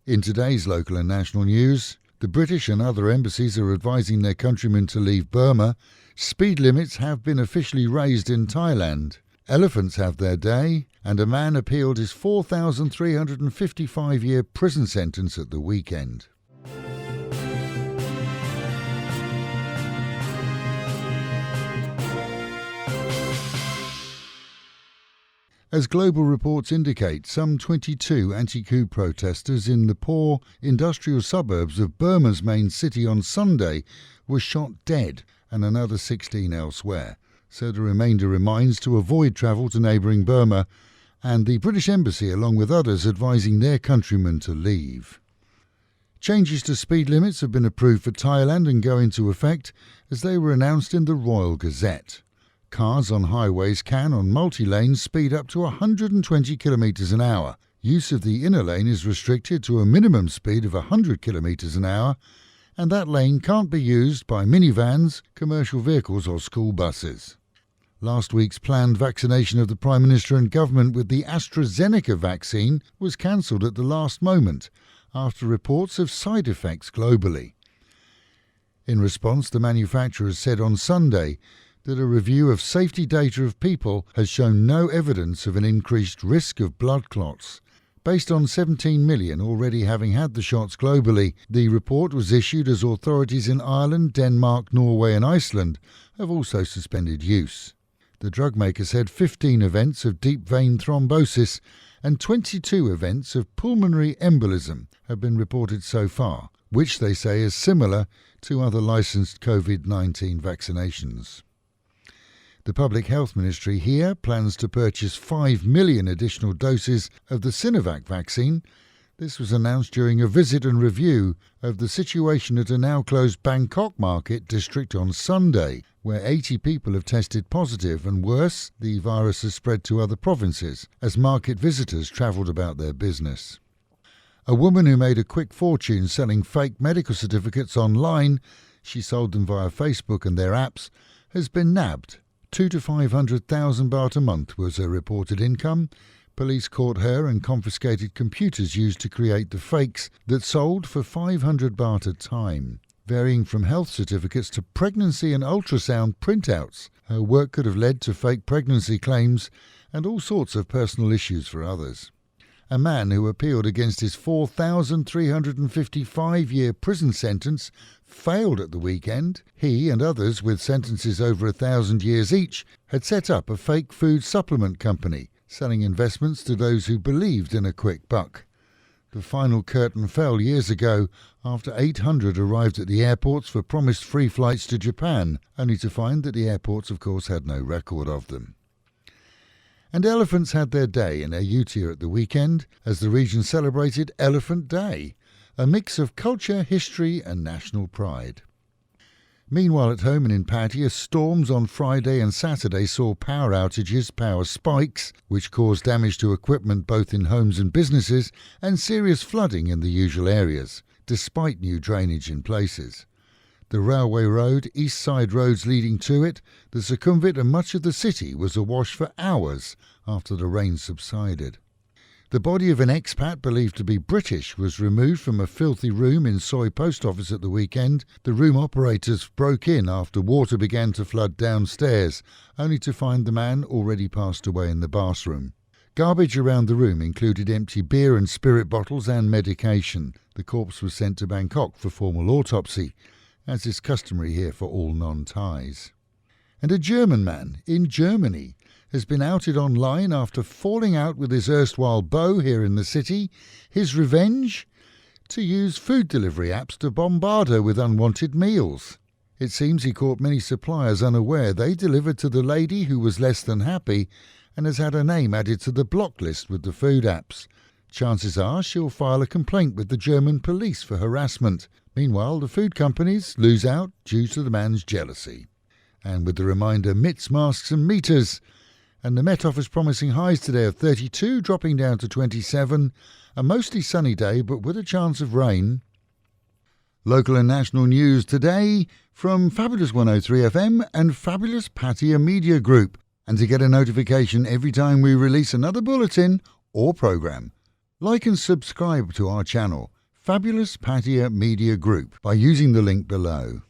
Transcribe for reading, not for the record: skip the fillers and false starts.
In today's local and national news, the British and other embassies are advising their countrymen to leave Burma. Speed limits have been officially raised in Thailand. Elephants have their day, and a man appealed his 4,355-year prison sentence at the weekend. As global reports indicate, some 22 anti-coup protesters in the poor industrial suburbs of Burma's main city on Sunday were shot dead and another 16 elsewhere. So the remainder remains to avoid travel to neighbouring Burma, and the British Embassy, along with others, advising their countrymen to leave. Changes to speed limits have been approved for Thailand and go into effect as they were announced in the Royal Gazette. Cars on highways can, on multi-lanes, speed up to 120 km an hour. Use of the inner lane is restricted to a minimum speed of 100 km an hour, and that lane can't be used by minivans, commercial vehicles or school buses. Last week's planned vaccination of the Prime Minister and government with the Astrazeneca vaccine was cancelled at the last moment after reports of side effects globally. In response, the manufacturers said on Sunday that a review of safety data of people has shown no evidence of an increased risk of blood clots. Based on 17 million already having had the shots globally, the report was issued as authorities in Ireland, Denmark, Norway and Iceland have also suspended use. The drug maker said 15 events of deep vein thrombosis and 22 events of pulmonary embolism have been reported so far, which they say is similar to other licensed COVID-19 vaccinations. The Public Health Ministry here plans to purchase 5 million additional doses of the Sinovac vaccine. This was announced during a visit and review of the situation at a now-closed Bangkok market district on Sunday, where 80 people have tested positive, and worse, the virus has spread to other provinces as market visitors travelled about their business. A woman who made a quick fortune selling fake medical certificates online, she sold them via Facebook and their apps, has been nabbed. 2 to 500,000 baht a month was her reported income. Police caught her and confiscated computers used to create the fakes that sold for 500 baht a time. Varying from health certificates to pregnancy and ultrasound printouts, her work could have led to fake pregnancy claims and all sorts of personal issues for others. A man who appealed against his 4,355-year prison sentence failed at the weekend. He and others with sentences over 1,000 years each had set up a fake food supplement company, selling investments to those who believed in a quick buck. The final curtain fell years ago after 800 arrived at the airports for promised free flights to Japan, only to find that the airports, of course, had no record of them. And elephants had their day in Ayutthaya at the weekend as the region celebrated Elephant Day, a mix of culture, history and national pride. Meanwhile, at home and in Pattaya, storms on Friday and Saturday saw power outages, power spikes, which caused damage to equipment both in homes and businesses, and serious flooding in the usual areas, despite new drainage in places. The railway road, east side roads leading to it, the Sukhumvit and much of the city was awash for hours after the rain subsided. The body of an expat believed to be British was removed from a filthy room in Soi Post Office at the weekend. The room operators broke in after water began to flood downstairs, only to find the man already passed away in the bathroom. Garbage around the room included empty beer and spirit bottles and medication. The corpse was sent to Bangkok for formal autopsy, as is customary here for all non-Thais. And a German man in Germany has been outed online after falling out with his erstwhile beau here in the city. His revenge? To use food delivery apps to bombard her with unwanted meals. It seems he caught many suppliers unaware they delivered to the lady who was less than happy and has had her name added to the block list with the food apps. Chances are she'll file a complaint with the German police for harassment. Meanwhile, the food companies lose out due to the man's jealousy. And with the reminder, mitts, masks and meters. And the Met Office promising highs today of 32, dropping down to 27. A mostly sunny day, but with a chance of rain. Local and national news today from Fabulous 103 FM and Fabulous Pattaya Media Group. And to get a notification every time we release another bulletin or programme, like and subscribe to our channel Fabulous Pattaya Media Group by using the link below.